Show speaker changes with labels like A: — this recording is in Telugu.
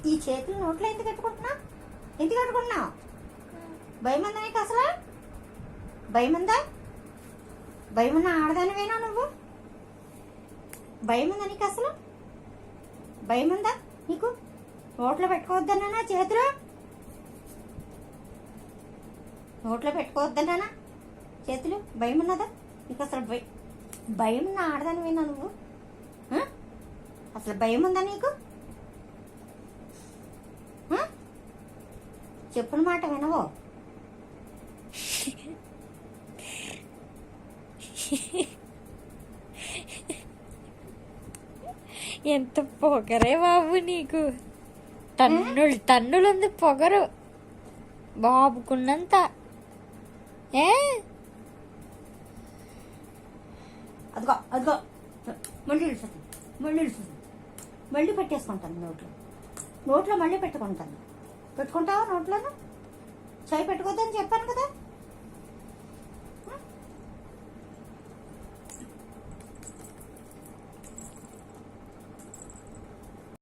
A: ఈ చేతులు నోట్లో ఎందుకు కట్టుకుంటున్నావు? ఎందుకు కట్టుకుంటున్నావు? భయం ఉందా నీకు అసలు? భయం ఉందా? భయం ఉన్న ఆడదానివేనా నువ్వు? భయం ఉందా నీకు అసలు? భయం ఉందా నీకు? నోట్లో పెట్టుకోవద్దన్నా చేతులు? నోట్లో పెట్టుకోవద్దన్నా చేతులు? భయం ఉన్నదా నీకు అసలు? భయం ఉన్న ఆడదానివేనా నువ్వు? అసలు భయం ఉందా నీకు? చెప్పుల మాట వినవో?
B: ఎంత పొగరే బాబు నీకు. టన్నులుంది పొగరు బాబుకున్నంత.
A: అదిగో అదిగో మళ్ళీ ఇడుస్తుంది, మళ్ళీ ఇడుస్తుంది. మళ్ళీ పెట్టేసుకుంటాను నోట్లో మళ్ళీ పెట్టుకుంటాను. పెట్టుకుంటావా నోట్లోనూ? చేయి పెట్టుకోవద్దని చెప్పాను కదా.